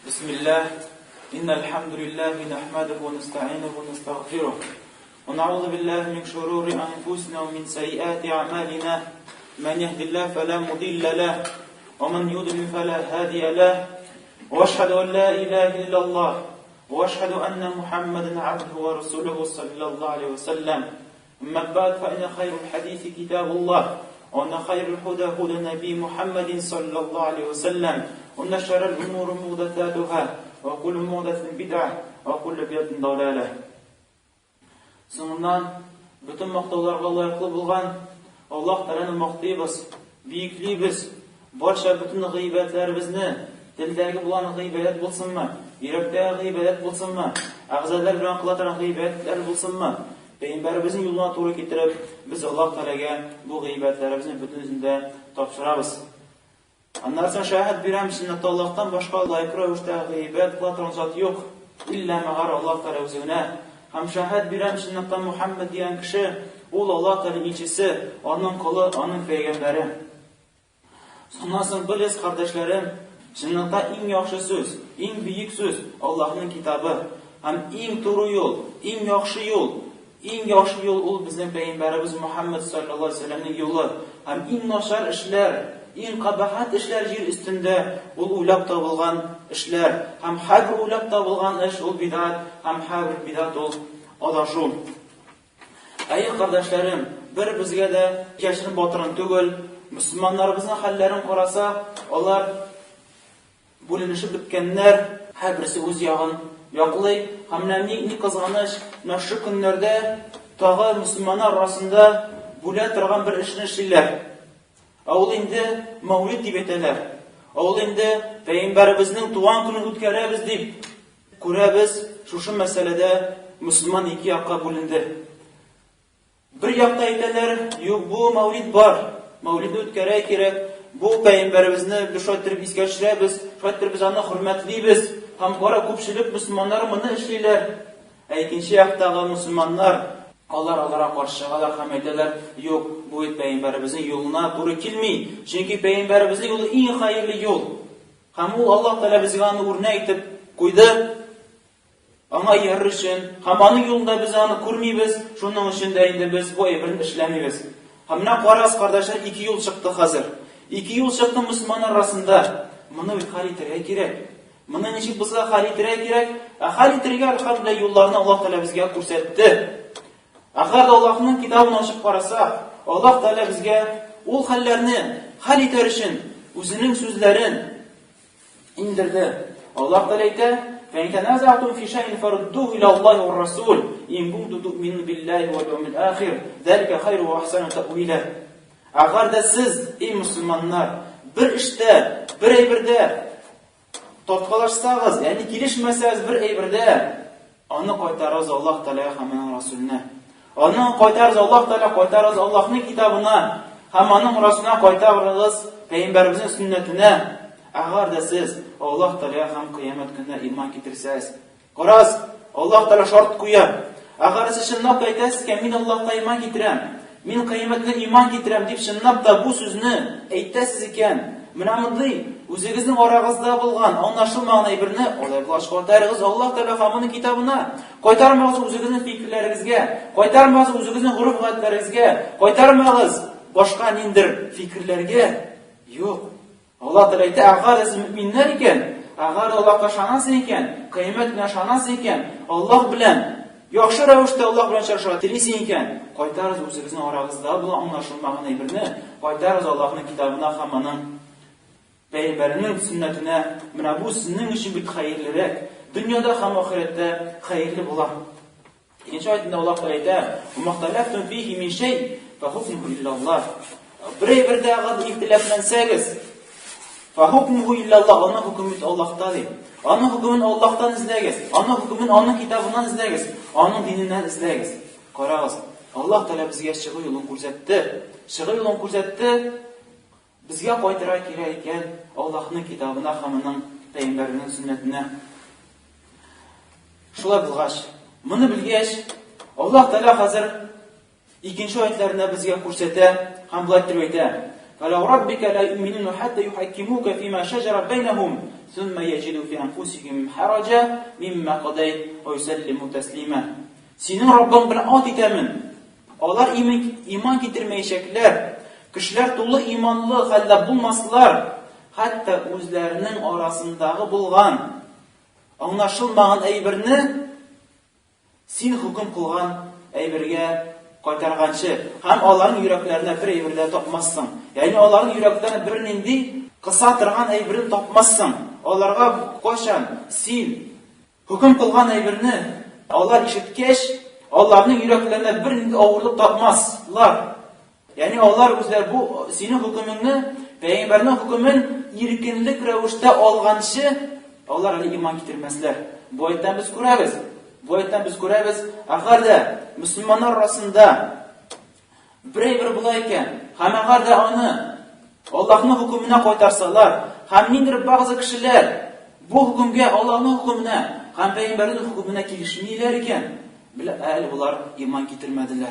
بسم الله إن الحمد لله نحمده ونستعينه ونستغفره ونعوذ بالله من شرور أنفسنا ومن سيئات أعمالنا من يهد الله فلا مضل له ومن يضلل فلا هادي له وأشهد أن لا إله إلا الله وأشهد أن محمدا عبده ورسوله صلى الله عليه وسلم أما بعد فإن خير الحديث كتاب الله وأن خير الهدى هدى نبي محمد صلى الله عليه وسلم وأن شر الأمور محدثاتها وكل محدثة بدعة وكل بدعة ضلالة. Соңыннан bütün мақтауларға лайыклы булган Аллаһ Тәгаләне мактыйбыз, бийеклибез. Барча bütün гыйбатларыбызны, дилдәге булган гыйбат булсынмы, йөрәктәге гыйбат булсынмы, агъзалар белән кыла торган гыйбатлар булсынмы, Пәйгамбәребезнең юлына туры китереп, без Аллаһ Тәгаләгә бу гыйбатларыбызны бөтенесендә тапшырабыз. Аннан соң шаһид бирәм, сөннәтте Аллаһтан башка лайыклы рәвештә гыйбат кыла торган зат юк, илля мәгәр Аллаһ Тәгалә үзенә. Һәм шаһид бирәм, сөннәттә Мухаммад дигән кеше, ул Аллаһ Тәгалә илчесе, аның кулы, аның пәйгамбәре. Соннан соң белез, кардәшләрем, сөннәттә иң яхшы сүз, иң бийек сүз Аллаһның китабы. Һәм иң туры юл, иң яхшы юл, ул безнең пәйгамбәребез Мухаммад саллаллаһу алейһи ва сәлләмнең юлы. Һәм иң начар эшләр, иң кабахат эшләр җир өстендә ул уйлап табылган эшләр. Һәм һәр уйлап табылган эш ул бидат, һәм һәр бидат ул адашу. Әйе кардәшләрем, бер безгә дә яшерен батырын түгел, мөселманнарыбызның хәлләрен караса, алар бүленешеп беткәннәр, һәрберсе үз ягын яклый. Һәм ни кызганыч, мәшһүр көннәрдә тагы мөселманнар арасында бүлә торган бер эшне эшлиләр. Ул инде Мәүлид дип әйтәләр. Ул инде Пәйгамбәребезнең туган көнен үткәрәбез дип күрәбез. Шушы мәсьәләдә мөселман ике якка бүленде. Бер якта әйтәләр, юк, бу Мәүлид бар, Мәүлидне үткәрә кирәк. Бу Пәйгамбәребезне без шайтыр искә төшерәбез, шайтыр без аны хөрмәтлибез. Һәм кара күпчелек мөселманнар моны эшлиләр. Икенче яктагы мөселманнар аларга каршы чыгалар һәм әйтәләр, юк, бу Пәйгамбәребезнең юлына туры килми. Чөнки Пәйгамбәребезнең юлы иң хәерле юл. Һәм ул Аллаһ Тәгалә безгә аны үрнәк итеп куйды. Аңа ярыр өчен, һәм аның юлында без аны күрмибез, шуның өчен дә инде без бу әйберне эшләмибез. Һәм менә карас, кардәшләр, ике юл чыкты хәзер. Ике юл чыкты мөселманнар арасында. Моны хәл итәргә кирәк. Моны ничек безгә хәл итәргә кирәк? Хәл итәргә әлхәмдүлилләһ юлларны Аллаһ Тәгалә безгә күрсәтте. Әгәр Аллаһның китабын ачып карасак, Аллаһ Тәгалә безгә ул хәлләрне хәл итәр өчен үзенең сүзләрен индерде. Аллаһ Тәгалә әйтә: "Фәин таназa'tum фи шай'ин фарудduhu ила Аллаһи ва расул, ин кунтум ту'мinu биллаhi вал йавмил ахир, залика хайру ва ахсану та'вила." Әгәр дә сез, эй мөселманнар, бер эштә, бер әйбердә тоткалашсагыз, ягъни килешмәсәгез бер әйбердә, аны кайтарыгыз Аллаһ Тәгаләгә һәм аның расулына. Аны кайтарыгыз Аллаһ Тәгалә, кайтарыгыз Аллаһның китабына, һәм аның расулына кайтарыгыз Пәйгамбәребезнең сөннәтенә. Әгәр дә сез Аллаһ Тәгаләгә һәм кыямәт көненә иман китерсәгез, карас, Аллаһ Тәгалә шарт куя. Әгәр сез чынлап әйтәсез, мин Аллаһка иман китерәм, мин кыямәткә иман китерәм дип чынлап та бу сүзне әйтәсез икән, менә мондый үзегезнең арагызда булган аңлашылмаган әйберне алай булгач кайтарыгыз Аллаһ Тәгалә һәм аның китабына. Кайтармагыз үзегезнең фикерләрегезгә, кайтармагыз үзегезнең гурыф-гадәтләрегезгә, кайтармагыз башка ниндер фикерләргә. Юк. Аллаһ Тәгалә әйтә: "Әгәр сез мөэминнәр икән, әгәр Аллаһка ышанасыз икән, кыямәт көненә ышанасыз икән, Аллаһ белән яхшы рәвештә Аллаһ белән чаршыга телисез икән, кайтарыгыз үзегезнең арагызда булган аңлашылмаган әйберне, кайтарыгыз Аллаһның китабына һәм аның Пәйгамбәренең сөннәтенә. Менә бу сезнең өчен бик хәерлерәк, дөньяда һәм ахирәттә хәерле була." Икенче аятында Аллаһ Тәгалә әйтә: "Мухталафтун фиһи мин шәй, фахукмуху иллаллаһ." Бер әйбердә әгәр ихтилафлансагыз, фахукмуху иллаллаһ, аның хөкеме Аллаһта ди. Аның хөкемен Аллаһтан эзләгез, аның хөкемен аның китабыннан эзләгез, аның диненнән эзләгез. Карагыз, Аллаһ Тәгалә безгә чыгу юлын күрсәтте. Чыгу юлын күрсәтте. Безгә кайтырга кирәк икән Аллаһның китабына һәм аның Пәйгамбәренең сөннәтенә. Шулай булгач, моны белгәч, Аллаһ Тәгалә хәзер икенче аятларында безгә күрсәтә һәм булай дип әйтә: فَلَوْ رَبِّكَ لَا يُؤْمِنُونَ حَتَّى يُحَكِّمُوكَ فِي مَا شَجَرَ بَيْنَهُمْ ثُمَّ يَجِدُوا فِي أَنفُسِهِمْ حَرَجًا مِمَّا قَضَيْتَ وَيُسَلِّمُوا تَسْلِيمًا. Senin Rabbin bilan ant itaman. Onlar iman getirmeyecekler. Kişiler dolu imanlı halde bulmasılar. Hatta özlerinin arasındağı bulgan, anlaşılmayan eybirini sen hüküm kılgan eybirge kaytargançı. Hem onların yüreklerine bir eybirde tapmazsın. Yani onların yüreklerine bir nindi kısatırgan eybirini tapmazsın. Onlara koşan sen hüküm kılgan eybirini onlar işitkeş, onların yüreklerine bir nindi ağırlık tapmazlar. Yani onlar özler bu senin hükümünü, Peygamberinin hükümün irkinlik revişte olgançı, onlar öyle iman getirmezler. Bu ayetten biz göremiz. Agar da Müslümanlar arasında bir bulayken, hem agar da onu Allah'ın hükümüne koytarsalar, hem nindir bazı kişiler bu hükümge, Allah'ın hükümüne, hem Peygamberin hükümüne kilişmeylerken, bunlar iman getirmediler.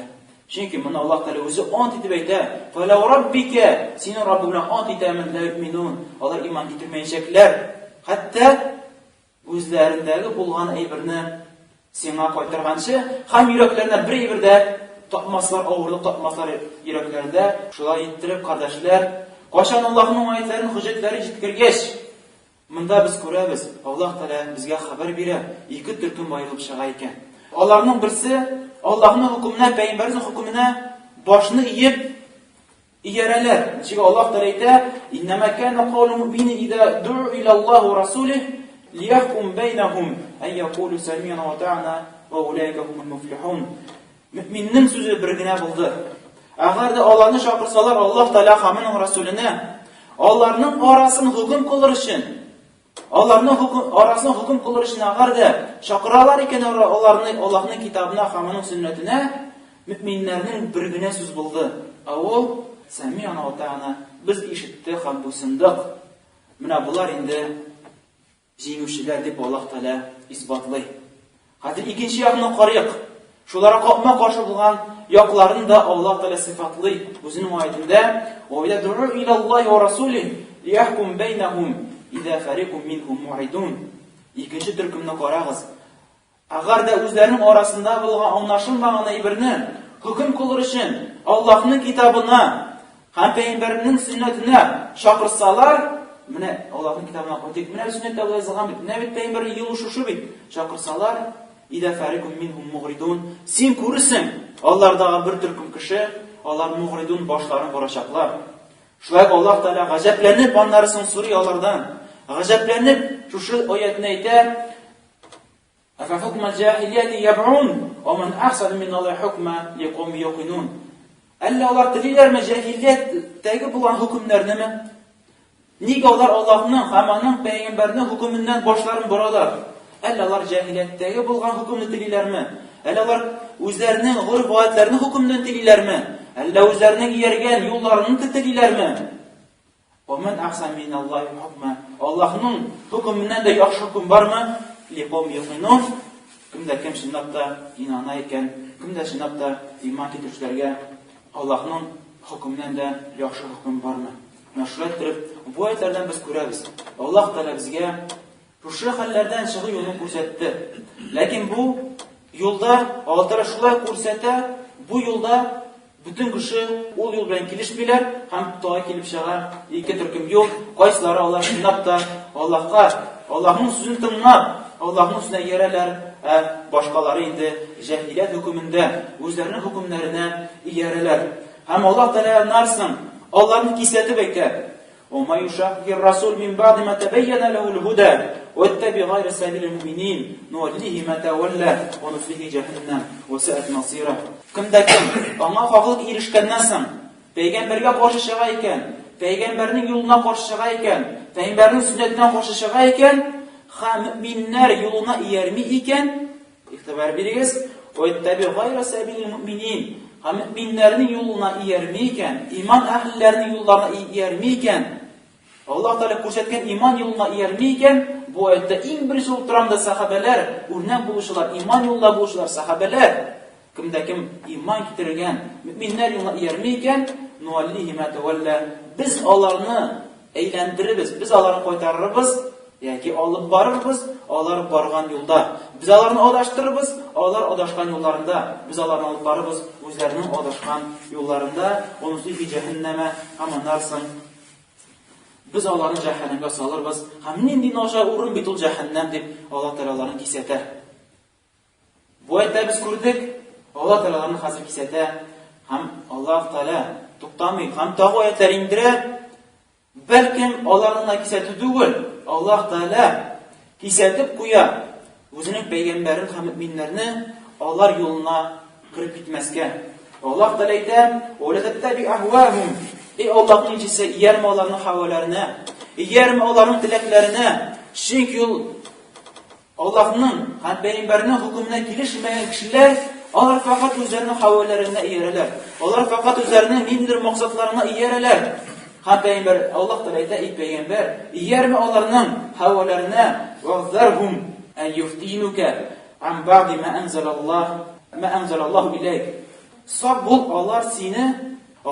Çünkü bunu Allah Teala özü ant etib aytdi. "Felav rabbike", senin Rabbin bilan ant etaman la yu'minun. Onlar iman getirmeyecekler. Hatta özlerindagi bulgan eybirni sana qaytargancha, ham yüreklerine bir eybirde tapmaslar, ağırlık tapmaslar yüreklerinde. Şulay ettirip kardeşler, qaşan Allah'ın ayetlerini, hüccetleri yetkirgeç. Bunda biz göremiz. Allah Teala bizge haber bire. İki türkün bayılıp çığa ekan. Onlarning birisi Allah'ın hükmüne, Peygamberin hükmüne başını eğip iyereler. Çünkü Allah Teala aytdı: "İnnemâ kâne kâlu mu'minin izâ du'u ilallâhi ve rasûlih liyahkum beynehum en yekûlu semî'nâ ve ta'nâ ve ulâike humul muflihûn." Mü'minin sözü birgine buldu. Eğer de Allah'ını çağırsalar, Allah Teala hamının Resulüne onların arasını hüküm kılır için, arasına hüküm kılır için eğer de çağıralar iken Allah'ın kitabına, hamının sünnetine, müminlerin birgine söz buldu. O semi'na ve ta'na, biz işittik hem busundık. Mına bunlar indi jenguvchiler deb Allah Teala isbotlay. Hadi ikinci yakını qarayıq. Şulara qopma qarşı bulgan yoqlarini da Allah Teala sifatlay. O'zining oyatida: "Oyla du'u ilallohi ve rasulih liyahkum beynehum İza fariqun minhum mu'ridun." İkinci türkümünü qarağız. Agar da özlerinin arasında bulgan anlaşılmagan eybirini hüküm kılır için Allah'ın kitabına, hem Peygamberinin sünnetine çağırsalar, mine Allah'ın kitabına koydik, mine sünnette Allah'a yazılgan bit, mine bit Peygamberin yolu şu bit, çağırsalar, İza fariqun minhum mu'ridun. Sen görürsün, onlardağı bir türküm kişi, onlar mu'ridun başlarını vuracaklar. Şulay Allah Teala gajaplanıp onlarısın Suriyalardan. Gajaplanıp şu ayetine aytdı: "Afa hukmul cahiliyeti yeb'un ve men ahsan minallahi hukma liqawmin yuqinun." Allah onlar dililer mi cahiliyetteki bulan hükümlerini mi? Niye onlar Allah'ın, hamanın, Peygamberinin hükümünden başlarını buralar? Allah'lar cahiliyetteki bulan hükümünü dililer mi? Allah'lar özlerinin gurb ayetlerini hükümden dililer mi? Allah özlerinin yergen yollarını titililer mi? وَمَنْ أَحْسَنْ مِنَ اللّٰهِ حُكْمًا. Allah'ın hükmünden de yaxşı hüküm var mı? لِقَوْمِ يُقِنُونَ. Kim şınapta inanayken, kim de şınapta iman getirişlerge Allah'ın hükmünden de yaxşı hüküm var mı? Meşruettirip bu ayetlerden biz görürüz. Allah Teala bizge şu hallerden çığı yolunu көрсетті. Lakin bu yolda altara şulay көрсетті, bu yolda bütün kişi ol yol bilen kilişmeyler, hem tuğa kilip çığa iki türküm yol, kayısları Allah şınap da Allah'ın sözünü tınlap, Allah'ın sözüne yereler, başkaları indi cahiliyet hükümünde, özlerinin hükümlerine yereler. Hem Allah Teala narsın, Allah'ın kisleti bekler. وَمَا يُشَاقِقِ الرَّسُولِ مِنْ بَعْدِ مَا تَبَيَّنَ لَهُ الْهُدَى وَاتَّبِعْ غَيْرَ سَبِيلِ الْمُؤْمِنِينَ نُوَلِّهِ مَا تَوَلَّى وَنُصْلِهِ جَهَنَّمَ وَسَاءَتْ مَصِيرًا. Kimde ona haklık erişkenden soň, Peygamberge karşı çığa iken, Peygamberinin yoluna karşı çığa iken, Peygamberinin sünnetine karşı çığa iken, müminler yoluna iyermi iken, iktibar biriz, وَاتَّبِعْ غَيْرَ سَبِيلِ الْمُؤْمِنِينَ. Müminlerin yoluna iyermiyken, iman ehlilerinin yollarına iyermiyken, Allah Teala көрсеткен iman yoluna iyermiyken, bu ayette en birinci oturamda sahabeler, örnek buluşular, iman yoluna buluşular sahabeler. Kimde kim iman getirgen, müminler yoluna iyermiyken, nuvallihi ma tawalla, biz onlarni aylantiribız, biz onlarni qaytarırız, yoki olib boribız, ular borgan yo'lda. Biz ularni adashtiribız, ular adashgan yo'llarida. Biz ularni olib boribız, o'zlarining adashgan yo'llarida. Unisi fi jahannama hamma narsa. Biz ularni jahannamga solirmiz. Ham nindi nosha o'rin bitul jahannam deb Alloh taololarni kisatar. Bu aytda biz ko'rdik, Alloh taololarni hazır kisata. Ham Alloh taolo to'xtamay, ham tog'u oyatlar indirib, balkim ularning kisati tugul, Alloh taolo kisatib qo'ya. O'zining payg'ambarini ham mu'minlarni ular yo'lina kirib ketmasga. Alloh taolo aytadi: "Ola tattabi ahwahum." Ey Allohning elchisi, yerma ularning havolarini, yerma ularning tilaklarini, chunki yo'l Allohning ham payg'ambarining hukmiga kelishmagan kishilar ular faqat o'zlarining havolarini yeralar. Ular faqat o'zlarining mindir maqsadlarini yeralar. Ham payg'ambar Alloh taolo aytadi: "Ey payg'ambar, yerma ularning havolarini wa'zarhum an yuftinuka an ba'di ma anzalallohu ilayk." Soq bo'l, ular seni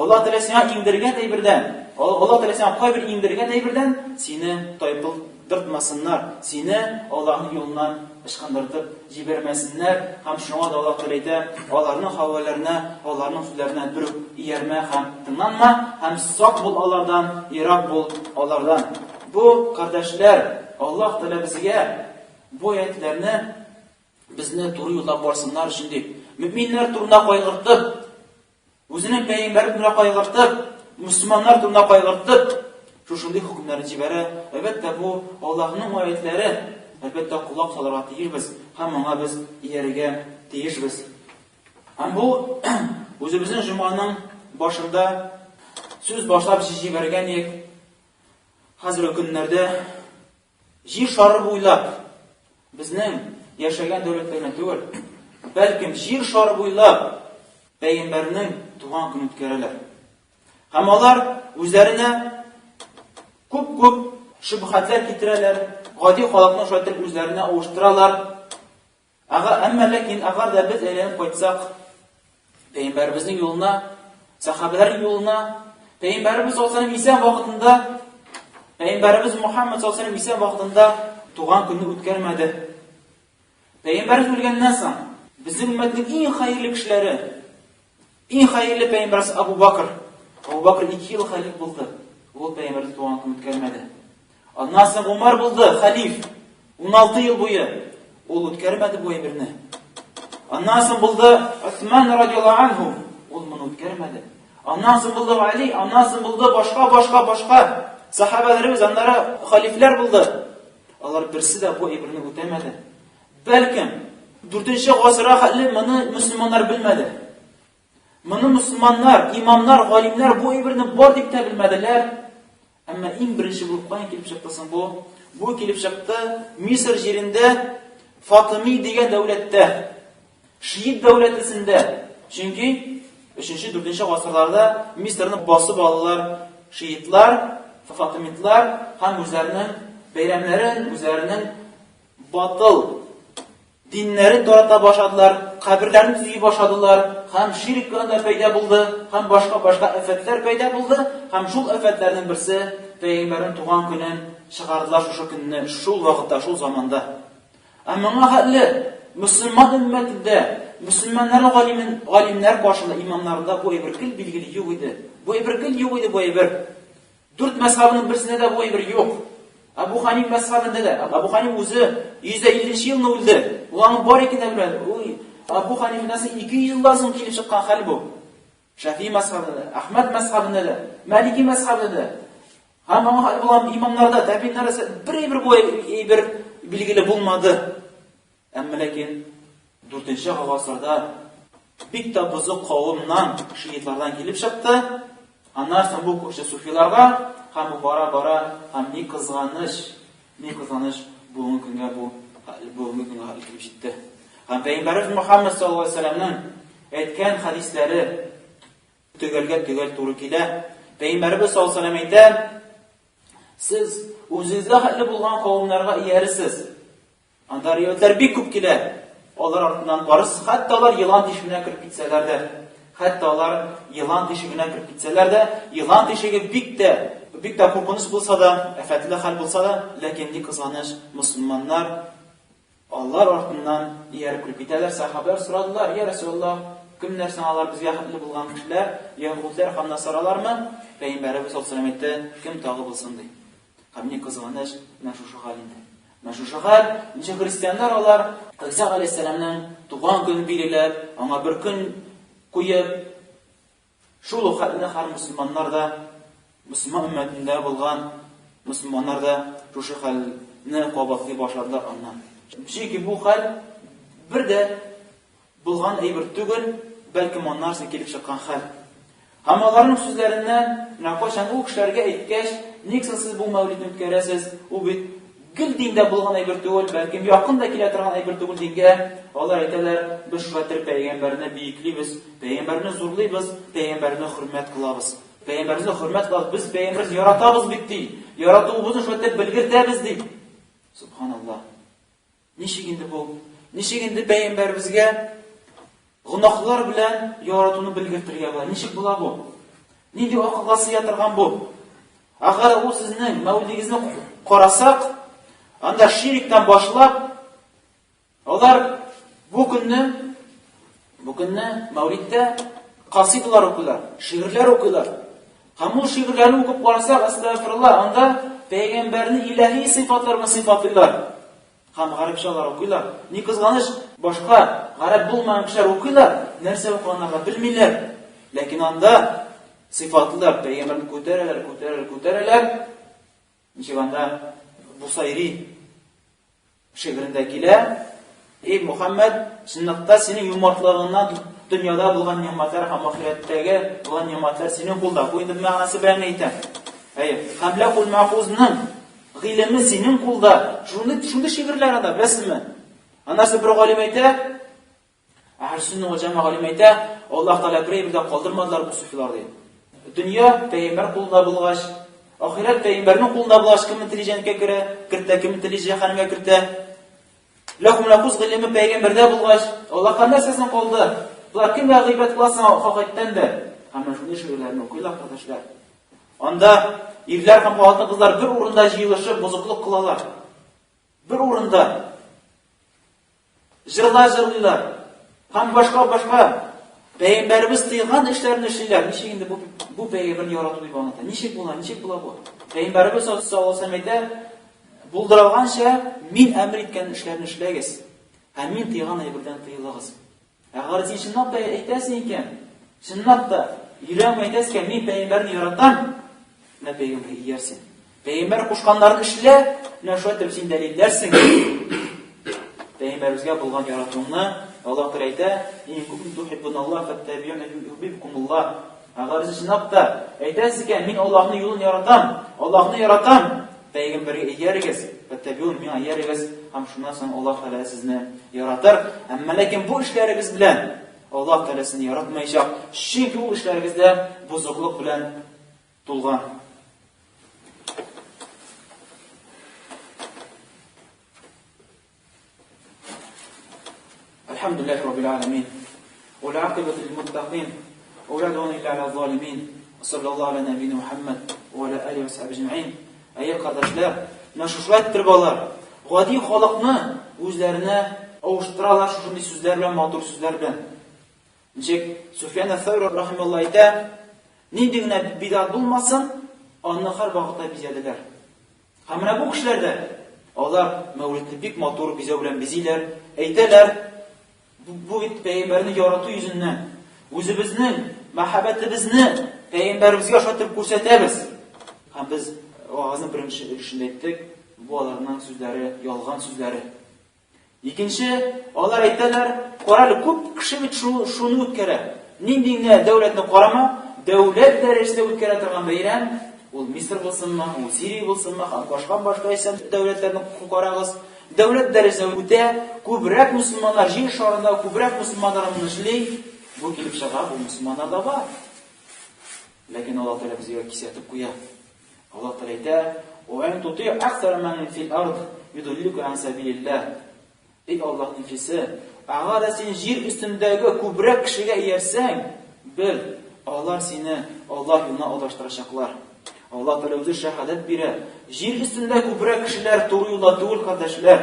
Alloh taolo senga indirgan birdan, Alloh taolo senga qo'y bir indirgan birdan seni toypildirtmasinlar, seni Allohning yo'lidan ishqandirtib jibermasinlar. Ham shunga Alloh taolo aytadi: "Ularning havolarini, ularning so'zlarini bir yerma ham tinlanma, ham soq bo'l ulardan, yiroq bo'l ulardan." Bu qardoshlar, Alloh taolo bizga bu oyatlarni bizni to'g'ri yo'lga borsinlar uchun deb, mu'minlar turna qo'yg'irtib, o'zining payg'ambari turna qo'yg'irtib, musulmonlar turna qo'yg'irtib, shu shunday hukmlarni jibara. Albatta bu Allohning oyatlari, albatta quloq solishga tegishmiz, hamma biz yeriga tegishmiz. Ham bu o'zimizning jumoning boshida so'z boshlab jibargan edik. Hozirgi kunlarda yer shari bo'ylab bizning yashagan davlatlarni tugul, balkim yer shari bo'ylab payg'ambarning tug'an kuni o'tkazadilar. Ham ular o'zlarini ko'p shubhatlar keltiradilar, oddiy holatni o'shatib o'zlarini o'shtiralar. Lekin agarda biz aylanib qo'ysak, payg'ambarimizning yo'lina, sahobalarning yo'lina, payg'ambarimiz sollallohu alayhi vasallam vaqtida, payg'ambarimiz Muhammad sollallohu alayhi vasallam vaqtida tug'an kunni o'tkazmadi. Payg'ambarimiz o'lgandan so'ng bizning ummatning eng xayrli kishilari, eng xayrli payg'ambarimiz Abu Bakr 2 yil xalif bo'ldi. U payg'ambarimiz tug'an kunni o'tkazmadi. Ondan so'ng Umar bo'ldi xalif 16 yil bo'yi. U o'tkazmadi bu ibrini. Ondan so'ng bo'ldi Usmon radhiyallohu anhu, u buni o'tkazmadi. Ondan so'ng bo'ldi Ali, ondan so'ng bo'ldi boshqa sahobalarimiz, onlara xaliflar bo'ldi. Ular birsi de bu ibrini o'tamadi. Balkim 4-asrga hali buni musulmonlar bilmadi. Buni musulmonlar, imomlar, g'olimlar bu ibrini bor deb bilmadilar. Ammo eng birinchi bo'lib qolgan kelib chiqsin bu kelib chiqdi Misr yerida Fatimiy degan davlatda, Shiit davlatisida. Chunki 3-4-asrlarda Misrni bosib oldilar Shiitlar, Fatimidlar, ham o'zlarining bayramlarini, o'zlarining botil dinlarini tarata boshladilar, qabrlarni tuziy boshladilar, ham shirk qilanda paydo bo'ldi, ham boshqa ofatlar paydo bo'ldi. Ham shu ofatlarning birisi payg'ambarning tug'an kuni chiqardilar shu kunni, shu vaqtda, shu zamonda. Ammo hali musulmon ummatida, musulmonlarning g'olimlar boshida, imomlarida bu ibrikil belgili yo'q edi. Bu ibrikil yo'q edi, bu ibr. 4 mazhabning birisida da bu ibr yo'q. Abu Hanif mazhabida da. Abu Hanif o'zi 150-yilda o'ldi. Ularning bor ekanini biladi. Abu Hanifasi 200 yildan so'ng kelib chiqqan hali bu. Shafiy mazhabida, Ahmad mazhabida, Maliki mazhabida. Hamma bular imomlarda tabiinlar bir bu ibr belgili bo'lmadi. Ammo lekin 4-asrda bitta buzuq qavmdan, shiitlardan kelib chiqdi. Ondan so'ng bu ko'cha sufiylarga ham bora ham ne qizg'anish bugungi kunga kelib jetdi. Ham payg'ambarimiz Muhammad sollallohu alayhi vasallamning aytgan hadislari tugal to'g'ri keladi. Payg'ambarimiz sollallohu alayhi vasallam aytadi: "Siz o'zingizga hali bo'lgan qavmlarga iyarisiz. Andariyotlar bir ko'p keladi. Ular ortidan borasiz, hatto ular yilon tishmina kirib ketsalarda, Hatta onlar yılan teshigine kirib ketseler de, yılan teshigi bik de korkunç bulsa da, efetli hal bulsa da, lakin ne kızanış Müslümanlar Allah ortundan yer kirib keteler. Sahabeler soradılar, ya Resulullah, kim nersen alar bizge hatlı bulgan kişiler, Yahudiler ham Nasaralarmı? Peygamberimiz sallallahu aleyhi ve sellem aytdi, kim tağı bilsin deydi. Hamne kızanış meşhur halinde. Meşhur hal, nice Hristiyanlar olar İsa aleyhisselam'ın tuğan günü bilirler, ama bir gün koyup şulu halini har Müslümanlar da, Müslüman ümmetinde bulgan Müslümanlar da şu halini qabatlı başladılar ondan. Çünkü bu hal bir de bulgan aybir tügül, belki onlarsa kelip çıkan hal. Hamaların sözlerinden naqaşan o kişilerge aytkaş, neksin siz bu mevlidni ötkərəsiz, o bit gül dinde bulgan aybir tügül, belki yakında kiletirgan aybir tügül dinge, onlar aytalar, biz şuatır peygamberine büyüklüyüz, peygamberine zorluyuz, peygamberine hürmet kılabız. Peygamberine hürmet kılabız, biz peygamberimiz yaratabız bitti. Yaratığımızı şuatır bilgirtəbiz deyip. Subhanallah. Nişigindi bu? Nişigindi peygamberimizge günahlar bilen yaratığını bilgirtirge var. Nişik bula bu? Nidi akılgası yatırgan bu? Agar o sizin mevlidigizni korasak, anda şirikten başlap, onlar bu günni mevlidde kasidalar okuyorlar, şiirler okuyorlar. Hamu şiirlerini okup korasak, estağfirullah, anda peygamberini ilahi sıfatlarına sıfatlılar. Ham garip şeyler okuyorlar. Ni kızganış başka garip bulmayan kişiler okuyorlar. Nerse okuyanlarla bilmirler. Lakin anda sıfatlılar, peygamberini kötereler. Nişiganda Busayri şiirindekiler, ey Muhammed, sınıfta senin yumartlığından dünyada bulgan nimetler, ham ahiretteki bulgan nimetler senin kulda. Bu indi manası beyan eyten. Hamlakul mahfuzunun gılımı senin kulda. Şunda şiirler anda, bilasizmi? Anası bir galim eyte, Ahl sünnet ve cemaat galim eyte, Allah Teala birden kaldırmadılar bu sufilar diye. Dünya peygamber kulda bulgaç, ahiret peygamberinin kulda bulgaç, kimin tili cennetke kirte, kimin tili cehennemge kirte. Lakum lafuz gılımı peygamberde bulgaç, Allah kanlar sesini koldu. Bunlar kimle gıybet kılasın hakikaten de. Hemen şunu şiirlerini okuyla arkadaşlar. Onda irler hem altın kızlar bir uğrunda jıyılışıp bozukluk kılalar. Bir uğrunda jırlaylar. Hem başka peygamberimiz tıyılan işlerini işlerler. Nişigindi bu peygamberin yarattığı gibi anlatır. Nişik bula bu. Peygamberimiz sallallahu aleyhi ve sellem bulduralgan şey min emir etken işlerini işleyiz. Hem min tıyılan ayırdan tıyılağız. Eğer sen şınnap da ehtersin iken, şınnap da yüreğim ehtersin min peygamberini yaratan, ne peygamberi yersin. Peygamber kuşkanların işle, ne şu ettirsin delillersin. Peygamberimizge bulgan yarattığını Allah Teala "İn kuntum tuhibbunallah fattabi'uni yuhibbukumullah." Eğer şınnap da ehtersin iken min Allah'ın yolunu yaratan, peygamberi yerigiz, fattabi'un min yerigiz. Hem şundan sonra Allah Teala sizni yaratır. Ama lakin bu işleriniz bilen Allah Teala sizni yaratmayacak. Çünkü bu işlerinizde bozukluk bilen tulgan. Elhamdülillahi Rabbil alemin. Ve l'akibatu lil-muttaqin. Ve la udvana illa alel-zalimin. Sallallahu ala nebiyyina Muhammed ve ala alihi ve sahbihi ecmaîn. Ey kardeşler, naşuşlar ettirbalar. Gadi halkını özlerine avuşturalar şunday sözler bilen, matur sözler bilen. Nicek Süfyan el-Thawri rahimehullah ayta, nindigine bidat bulmasın, anna har vaqtda bizediler. Hamına bu kişilerde onlar mevlidni bik matur bize bilen biziler, aytalar bu peygamberini yaratı yüzünden özümüzün mahabbetimizni peygamberimizge şatırıp ko'rsatamiz. Ham biz oğazın birinci ilişinde ettik. Bu alardan sözleri, yalgan sözleri. İkinci, onlar aytdilar, qoralı ko'p kishi şunu o'tkara. Nindinne devletni qorama, devlet derecesinde o'tkara turgan bayram, ol Misr bo'lsinmi, ol Siriya bo'lsinmi, boshqa esa devletlarni qorag'iz. Devlet derecesinde o'ta ko'proq musulmonlar, yer sharida ko'proq musulmonlar ishli, bu kelib chiqib, bu musulmonlarda bor. Lekin Alloh taolo bizga kisatib qo'yadi. Alloh taolo aytadi: "وَاَنْ تُطِيعُ أَكْثَرَ مَنْ فِي الْأَرْضِ يُضِلُّكَ عَنْ سَبِيلِ اللّٰهِ." Ey Allah'ın elçisi, eğer sen yer üstündeki kubrak kişiye yersen, bil, onlar seni Allah yoluna aldaştıracaklar. Allah Teala özü şehadet bire. Jir üstünde kübra kişiler doğru yola değil kardeşler.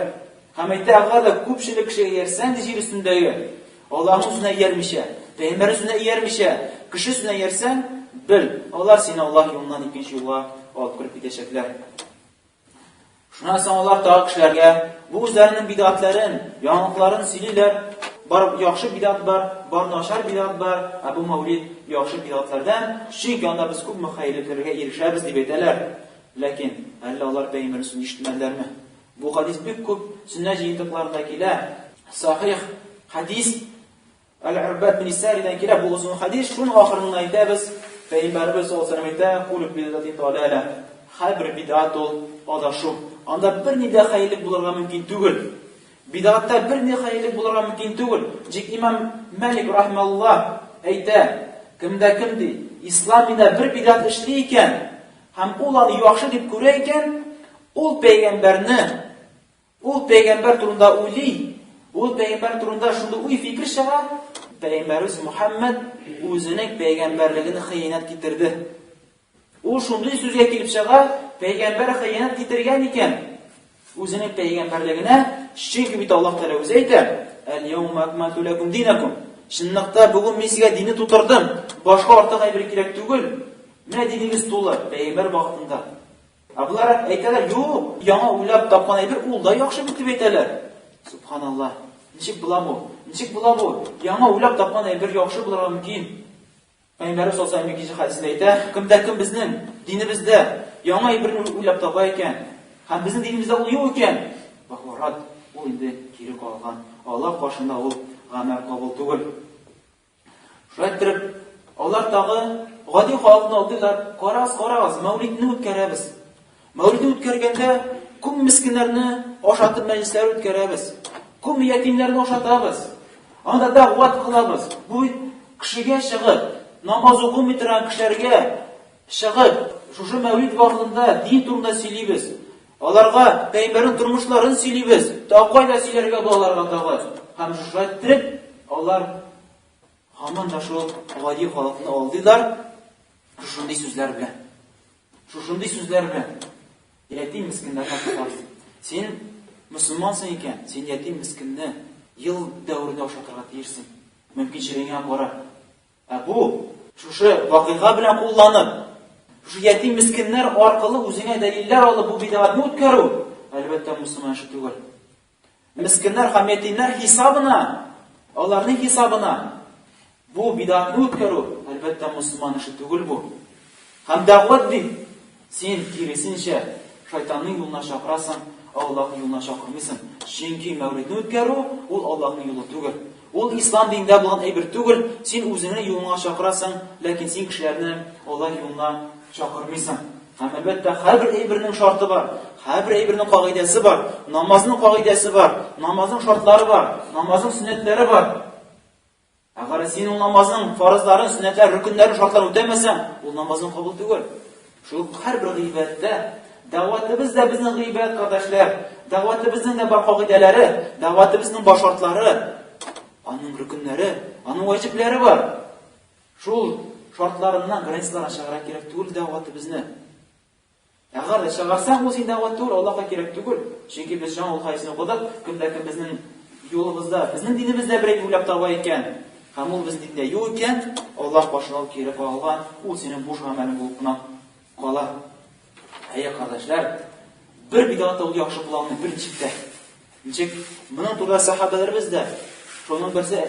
Hamette ağada küpşilik kişiye yersen de jir üstünde Allah'ın üstüne yermişe, Peygamberin üstüne yermişe, kişi üstüne yersen bil, onlar seni Allah yolundan ikinci yola alıp kırıp gidecekler. Şuna sen Allah daha kişilerge bu üzerinin bidatların, yanlıkların sililer. Bar yaxşı bidat bar naşar bidat var. Bu mevlid yaxşı bidatlardan. Çünkü onda biz küp müxeyyilliklerine erişeriz deb aytadilar. Lakin Allah Peygamberin sözünü işitmediler mi? Bu hadis büyük küp sünnet yığıntıklarındakiler sahih hadis Al-Irbad bin Sari'den kila bu uzun hadis şunun ahırında aytamiz. Peygamberimiz sallallahu aleyhi ve sellem "Kullu bidatin dalale." Her bir bidat ol adaşı. Anda bir nida hayırlık bulurga mümkün değil. Bidatta bir nida hayırlık bulurga mümkün değil. Cik İmam Malik rahmetullah ayta, kimdi İslam'da bir bidat işleyken hem olanı yaxşı deb göreyken ol peygamber turunda uli, ol peygamber turunda şunda uy fikir şaha, Peygamberimiz Muhammed özünün peygamberliğini hıyanet getirdi. O şunday sözge kelip şaha, peygamber hıyanet getirgen iken özünün peygamberliğine çünkü bit Allah Teala özü aytır. "El-yevme akmaltu lekum dinakum." Şunlukta bugün men sizge dini tuturdum. Başka ortak aybir kerek tugul. Mene dininiz to'la peygamber vaqtında. Bular aytadilar, "Yo'q, yana o'ylab topgan aybir ulda yaxshi bitib aytadilar." Subhanallah. Nechik bular bu? Yana o'ylab topgan aybir yaxshi bo'lar mumkin. Peygamber sallallahu aleyhi ve sellem hadisida aytadi, "Kim bizning dinimizda yana aybirni o'ylab topar ekan, ham bizning dinimizda u yo'q ekan, vahorat u endi kiri qolgan. Allah qoshida u g'amar qabul tugul." Şöyle Allah dağı g'adi xalqni oldilar, qoras mavlidni o'tkazamiz. Mavlidni o'tkazganda ko'p miskinlarni oshatib majlislar o'tkazamiz. Ko'p yetimlarni oshatamiz. Unda da'vat qilamiz. Bu kishiga shig'ib, namoz o'qimay turgan kishilarga shig'ib, shu mavlid vaqtida din turida silaymiz. Ularga payg'ambarning turmushlarini silaymiz. Taqoyda silarga duolarga tag'ib. Ham shu shaytirib ular hamon da shu g'adi xalqni oldilar. Shunday so'zlar bilan yetim miskinlarga qarasin. Sen musulmonsan ekan, sen yetim miskinni yil davrida o'shatirga tiyirsin. Mumkinchiligingga qora. Bu shu voqea bilan qo'llanib, shu yetim miskinlar orqali o'zingga dalillar olib bu bidatni o'tkaru. Albatta musulmon shu tugul. Miskinlar ham yetimlar hisobina, ularning hisobina bu bidatni o'tkaru. Albatta musulmon shu tugul bu. Ham da'vat deb sen kirisincha shaytonning yo'lina chaqirasan, Allohning yo'lina chaqirmaysan. Chunki mavlidni o'tkaru, u Allohning yo'li tugul. U islom dinida bo'lgan aybir tugul. Sen o'zingni yo'lina chaqirasan, lekin sen kishilarni Alloh yo'lina chaqirmaysan. Ham albatta har bir aybirning sharti bor, har bir aybirning qoidasi bor, namozning qoidasi bor, namozning shartlari bor, namozning sunnatlari bor. Agar sen o namazın farzları, sünnetler, rükünleri, şartlarını ödemezsen, o namazın kabul değil. Şu her bir gıybette, davatımız da bizim gıybet kardeşler, davatımızın da bir kaideleri, davatımızın baş şartları, onun rükünleri, onun vacipleri var. Şu şartlarından granisinden aşağıya gerek değil davatımızı. Eğer çağırsan o senin davat değil, Allah'a gerek değil. Çünkü biz can ol hayısını okudık, kimdeki bizim yolumuzda, bizim dinimizde bir uylap tavayken, hamul biz dinde yo'q ekan, Alloh boshini kelib qolgan, u sening bo'sh amalin bo'lib qolar. Ey qardoshlar, bir bidatda u yaxshi qilolmay birinchilikda. Nechik buning turli sahobalarimiz-da. Shundan birisi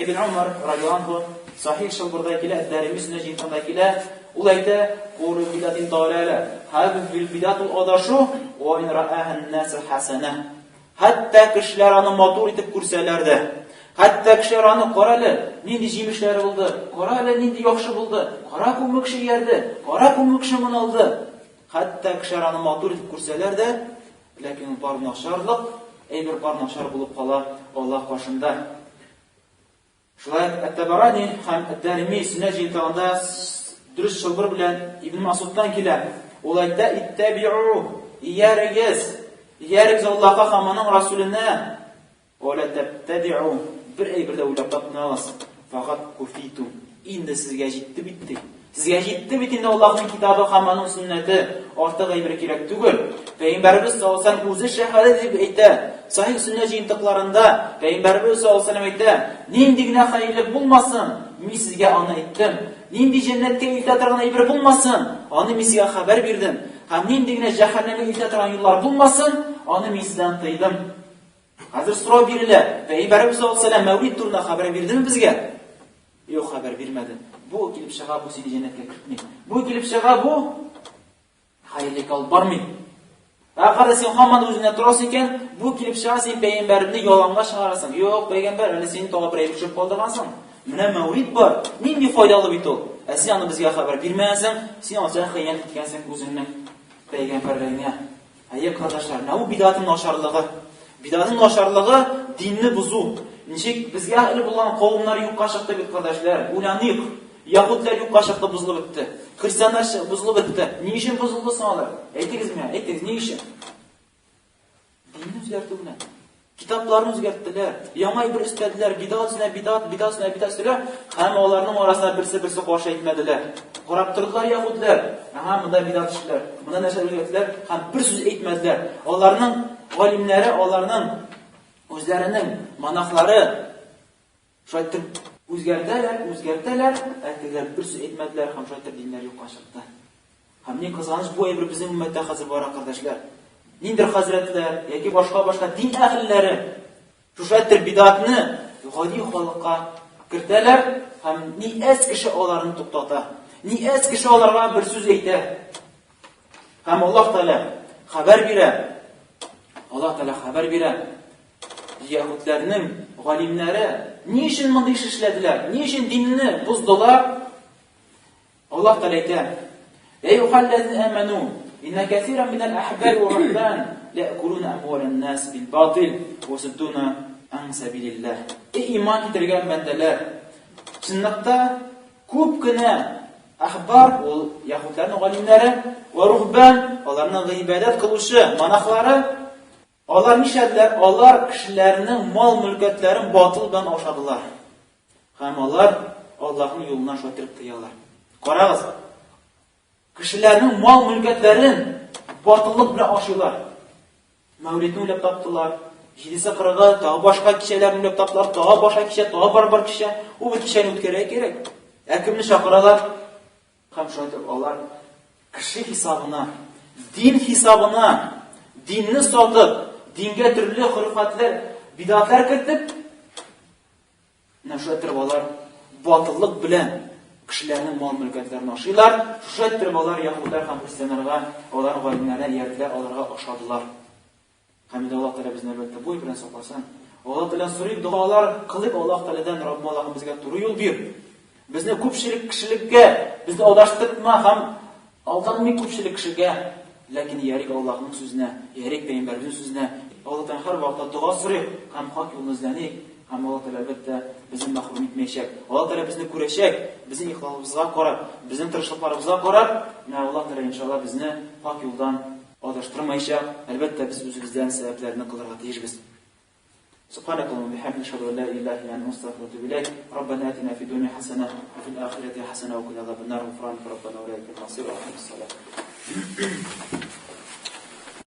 Ibn Umar radhiyallohu anhu sahih shulburdagilar, Darimizni jinqandagilar, ulayda qulu bidatin dalala, hal bil bidatul adashu wa in ra'aha an-nas hasana. Hatta kishilar uni motor etib ko'rsalarda, hatta kishilar uni qorali, nindi jimishlari bo'ldi, qorali nindi yaxshi bo'ldi, qora ko'mma kishi yerdi, qora ko'mma kishi buni oldi. Hatta kishilar uni motor etib ko'rsalarda, lekin bor nasharlik, bir bor nashar bo'lib qolar Alloh qoshida. Shulay At-Tabarani ham Ad-Darimi sunajitanda durust shulbur bilan Ibn Mas'uddan kelar. Ulayda ittabi'u, Yargiz Allohga hammaning rasulini va la tabtadi'u bir birda o'ylab topmaysiz. Faqat kufitum. Endi sizga yetdi bitdi. Sizga yetdi bitdi Allohning kitobi, hammaning sunnati, ortiq ibrat kerak tugul. Payg'ambarimiz sollallohu alayhi vasallam o'zi shahodat deb aytdi. Sahih sunnat intiqlarında Payg'ambarimiz sollallohu alayhi vasallam aytdi: "Nindigina xayrlik bo'lmasin, men sizga ona aytdim. Nindi jannatga iltatirgan ibrat bo'lmasin, ona men sizga xabar berdim. Ham nindigina jahannamga iltatirgan yo'llar bo'lmasin, ona men sizdan tiydim." Hozir so'rov berildi. Payg'ambarimiz sollallohu alayhi vasallam mavlid turida xabar berdimi bizga? Yo'q, xabar bermadi. Bu kelib shag'a bu seni jannatga kiritmaydi. Bu kelib shag'a bu xayrlik olib bormaydi. Aqada sen hammani o'zingga turasan ekan, bu kelib shag'a sen payg'ambarni yolg'onga chiqarasan. Yo'q, payg'ambar hali seni to'g'ri tushib qoldirgansan. Mana mavlid bor. Nima foydali bit u? Sen uni bizga xabar bermaysan, sen o'zing xiyonat qilgansan o'zingni payg'ambarlarga. Ey qardoshlar, bu bidatning nosharligi. Bidatning nosharligi dinni buzuv. Nechik bizga ahli bo'lgan qavmlar yo'qqa chiqdi deb qardoshlar. Ularni yo'q. Yahudlar yo'qqa chiqdi, buzilib bitdi. Xristianlar buzilib bitdi. Nima uchun buzildi sonlar? Aytingizmi? Aytingiz, nima uchun? Dinni o'zgartirdilar. Kitoblarni o'zgartirdilar. Yangi bir istadilar, bidatni istadilar. Hamma ularning orasida birsi qo'shib aytmadilar. Qarab turdilar Yahudlar. Aha, bunda bidat ishlar. Bunda narsa o'zgartirdilar, ham bir so'z aytmadilar. Ularning olimlari, ularning o'zlarining manaxlari shoytir o'zgartirdilar, aytdilar, bir so'z aytmadilar, ham shoytir dinlar yo'qqa chiqdi. Ham ne qizg'anish bu ibr bizning ummatda hozir bor qardoshlar. Nindir hazratlar yoki boshqa din ahllari shu shoytir bidatni g'odiy xalqqa kirdilar, ham ni es kishi ularni to'xtata, ni es kishi ularga bir so'z aytdi. Ham Alloh taolo xabar beradi. Alloh taolo xabar beradi. Yahudlarning g'olimlari niçin bunday ish ishladilar? Niçin dinni buzdilar? Alloh taolo aytadi: "Ey ayyuhallazina amanu, inna kaseeran minal ahbari wa ruhban ya'kuluna amwalan nas bil batil wa yasudduna an sabilillah." Ey iymon keltirgan bandalar, chinnaqda ko'pgina ahbar, ul yahudlarning g'olimlari va ruhban, ularning ibodat qiluvchi manaxlari Onlar nishadilar, onlar kishilarning mol-mulkatlarini botil bilan oshadilar. Ham onlar Allohning yo'lidan shotirib qiyalar. Qarag'iz. Kishilarning mol-mulkatlarini botillik bilan oshilar. Mavlidni o'ylab topdilar. Jidisi qirg'i, tog' boshqa kishilarni o'ylab topdilar, tog' boshqa kishi, tog' bir kishi, u bir kishini o'tkazay kerak. Akimni chaqiralar. Ham shotir ular kishi hisobina, din hisobina, dinni sotib, dinga turli xurfatlar, bidatlar kiritib, nashatir bolar botillik bilan kishilarning mol-mulkatlarini oshilar. Shushaytir bolar yahudlar ham xristianlarga, ular g'oyimlarga yerlar, ularga oshadilar. Hamida Alloh taolo bizni albatta bu bilan saqlasin. Alloh taolo so'rib duolar qilib, Alloh taoladan Robbim Allohim bizga to'g'ri yo'l ber. Bizni ko'pchilik kishilikka, bizni aldashtirma, ham aldanmay ko'pchilik kishiga, lekin yerik Allohning so'zini, yerik payg'ambarning so'zini Allohdan har vaqt duo so'rab, ham haq yo'lni izlanik, ham Alloh taolo albatta bizni mahrum etmayshak. Alloh taolo bizni ko'rashak, bizning ixlosimizga qarab, bizning tirishliklarimizga qarab, Alloh taolo inshaalloh bizni haq yo'ldan adashtirmayshak. Albatta biz o'zimizdan sabablarni qilishga tejibmiz. سبحانك اللهم وبحمدك نشهد ان لا اله الا انت نستغفرك ونتوب اليك ربنا اتنا في الدنيا حسنه وفي الاخره حسنه وقنا عذاب النار غفرانك ربنا ولك المصير. الصلاه